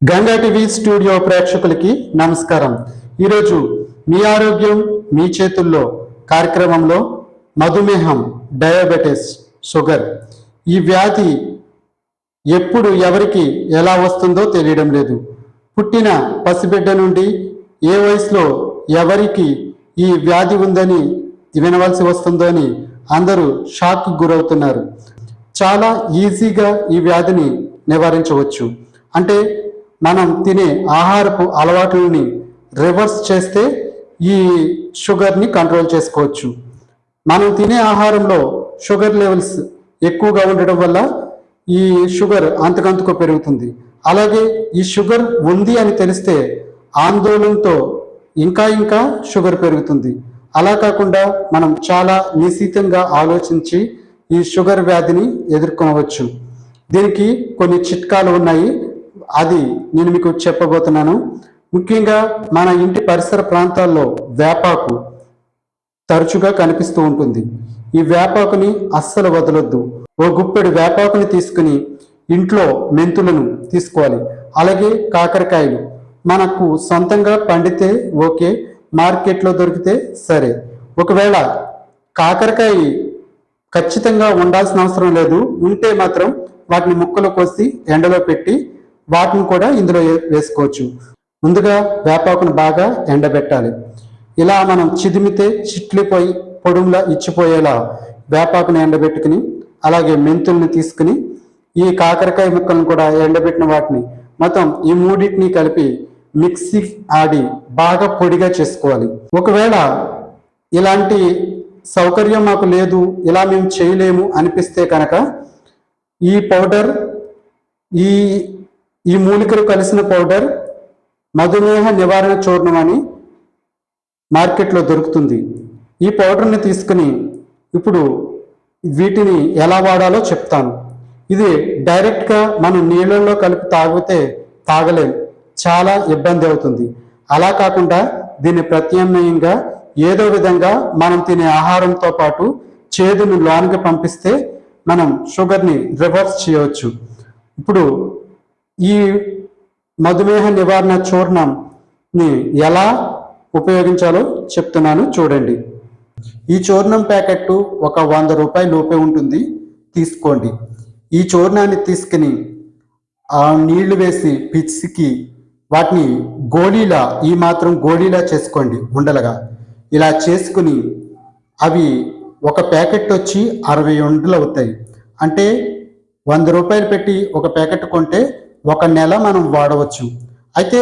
Ganga TV studio ప్రేక్షకులకి నమస్కారం. ఈరోజు మీ ఆరోగ్యం మీ చేతుల్లో కార్యక్రమంలో మధుమేహం, డయాబెటిస్, షుగర్ ఈ వ్యాధి ఎప్పుడు ఎవరికి ఎలా వస్తుందో తెలియడం లేదు. పుట్టిన పసిబిడ్డ నుండి ఏ వయసులో ఎవరికి ఈ వ్యాధి ఉందని వినవలసి వస్తుందో అని అందరూ షాక్కి గురవుతున్నారు. చాలా ఈజీగా ఈ వ్యాధిని నివారించవచ్చు. అంటే మనం తినే ఆహారపు అలవాట్లని రివర్స్ చేస్తే ఈ షుగర్ని కంట్రోల్ చేసుకోవచ్చు. మనం తినే ఆహారంలో షుగర్ లెవెల్స్ ఎక్కువగా ఉండడం వల్ల ఈ షుగర్ అంతకంతకు పెరుగుతుంది. అలాగే ఈ షుగర్ ఉంది అని తెలిస్తే ఆందోళనతో ఇంకా షుగర్ పెరుగుతుంది. అలా కాకుండా మనం చాలా నిశితంగా ఆలోచించి ఈ షుగర్ వ్యాధిని ఎదుర్కొనవచ్చు. దీనికి కొన్ని చిట్కాలు ఉన్నాయి, అది నేను మీకు చెప్పబోతున్నాను. ముఖ్యంగా మన ఇంటి పరిసర ప్రాంతాల్లో వేపాకు తరచుగా కనిపిస్తూ ఉంటుంది. ఈ వేపాకుని అస్సలు వదలొద్దు. ఓ గుప్పెడు వేపాకుని తీసుకుని ఇంట్లో మెంతులను తీసుకోవాలి. అలాగే కాకరకాయలు మనకు సొంతంగా పండితే ఓకే, మార్కెట్లో దొరికితే సరే. ఒకవేళ కాకరకాయ ఖచ్చితంగా ఉండాల్సిన అవసరం లేదు, ఉంటే మాత్రం వాటిని ముక్కలు కోసి ఎండలో పెట్టి వాటిని కూడా ఇందులో వేసుకోవచ్చు. ముందుగా వేపాకును బాగా ఎండబెట్టాలి. ఇలా మనం చిదిమితే చిట్లిపోయి పొడుములా ఇచ్చిపోయేలా వేపాకుని ఎండబెట్టుకుని, అలాగే మెంతుల్ని తీసుకుని ఈ కాకరకాయ ముక్కలను కూడా ఎండబెట్టిన వాటిని మొత్తం ఈ మూడింటిని కలిపి మిక్సీ ఆడి బాగా పొడిగా చేసుకోవాలి. ఒకవేళ ఇలాంటి సౌకర్యం మాకు లేదు, ఇలా మేము చేయలేము అనిపిస్తే కనుక ఈ పౌడర్, ఈ మూలికలు కలిసిన పౌడర్ మధుమేహ నివారణ చూర్ణం అని మార్కెట్లో దొరుకుతుంది. ఈ పౌడర్ని తీసుకుని ఇప్పుడు వీటిని ఎలా వాడాలో చెప్తాను. ఇది డైరెక్ట్గా మనం నీళ్ళల్లో కలిపి తాగితే తాగలేం, చాలా ఇబ్బంది అవుతుంది. అలా కాకుండా దీన్ని ప్రత్యామ్నాయంగా ఏదో విధంగా మనం తినే ఆహారంతో పాటు చేదును లోనికి పంపిస్తే మనం షుగర్ని రివర్స్ చేయవచ్చు. ఇప్పుడు ఈ మధుమేహ నివారణ చూర్ణంని ఎలా ఉపయోగించాలో చెప్తున్నాను, చూడండి. ఈ చూర్ణం ప్యాకెట్ ఒక 100 రూపాయల లోపే ఉంటుంది, తీసుకోండి. ఈ చూర్ణాన్ని తీసుకుని ఆ నీళ్లు వేసి పిసికి వాటిని గోళీలా, ఈ మాత్రం గోళీలా చేసుకోండి, ఉండలుగా. ఇలా చేసుకుని అవి ఒక ప్యాకెట్ వచ్చి 60 ఉండలు అవుతాయి. అంటే 100 రూపాయలు పెట్టి ఒక ప్యాకెట్ కొంటే ఒక నెల మనం వాడవచ్చు. అయితే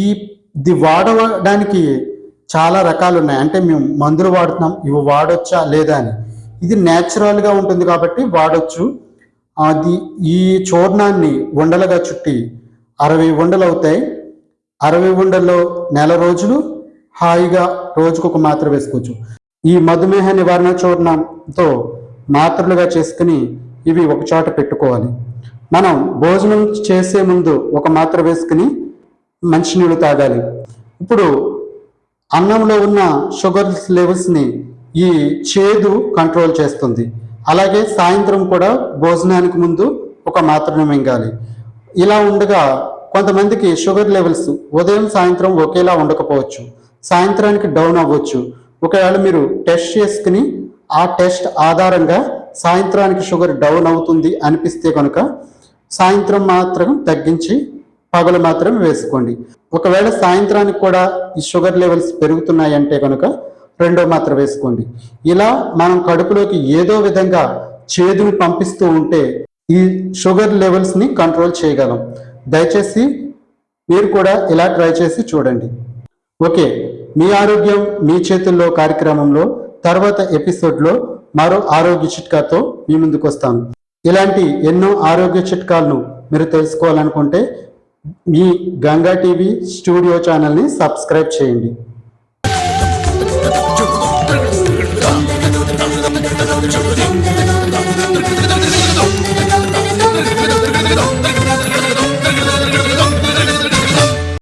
ఇది వాడడానికి చాలా రకాలు ఉన్నాయి. అంటే మేము మందులు వాడుతున్నాం, ఇవి వాడొచ్చా లేదా అని. ఇది న్యాచురల్గా ఉంటుంది కాబట్టి వాడొచ్చు. ఈ చూర్ణాన్ని ఉండలుగా చుట్టి 60 ఉండలు అవుతాయి. 60 ఉండల్లో నెల రోజులు హాయిగా రోజుకొక మాత్ర వేసుకోవచ్చు. ఈ మధుమేహ నివారణ చూర్ణంతో మాత్రలుగా చేసుకుని ఇవి ఒక చోట పెట్టుకోవాలి. మనం భోజనం చేసే ముందు ఒక మాత్ర వేసుకుని మంచినీళ్ళు తాగాలి. ఇప్పుడు అన్నంలో ఉన్న షుగర్ లెవెల్స్ని ఈ చేదు కంట్రోల్ చేస్తుంది. అలాగే సాయంత్రం కూడా భోజనానికి ముందు ఒక మాత్రను మింగాలి. ఇలా ఉండగా కొంతమందికి షుగర్ లెవెల్స్ ఉదయం సాయంత్రం ఒకేలా ఉండకపోవచ్చు, సాయంత్రానికి డౌన్ అవ్వచ్చు. ఒకవేళ మీరు టెస్ట్ చేసుకుని ఆ టెస్ట్ ఆధారంగా సాయంత్రానికి షుగర్ డౌన్ అవుతుంది అనిపిస్తే కనుక సాయంత్రం మాత్రం తగ్గించి పగలు మాత్రం వేసుకోండి. ఒకవేళ సాయంత్రానికి కూడా ఈ షుగర్ లెవెల్స్ పెరుగుతున్నాయి అంటే కనుక 2వ మాత్ర వేసుకోండి. ఇలా మనం కడుపులోకి ఏదో విధంగా చేదుని పంపిస్తూ ఉంటే ఈ షుగర్ లెవెల్స్ని కంట్రోల్ చేయగలం. దయచేసి మీరు కూడా ఇలా ట్రై చేసి చూడండి. ఓకే, మీ ఆరోగ్యం మీ చేతుల్లో కార్యక్రమంలో తర్వాత ఎపిసోడ్లో మరో ఆరోగ్య చిట్కాతో మీ ముందుకు వస్తాను. ఇలాంటి ఎన్నో ఆరోగ్య చిట్కాలను మీరు తెలుసుకోవాలనుకుంటే మీ గంగా టీవీ స్టూడియో ఛానల్ని సబ్స్క్రైబ్ చేయండి.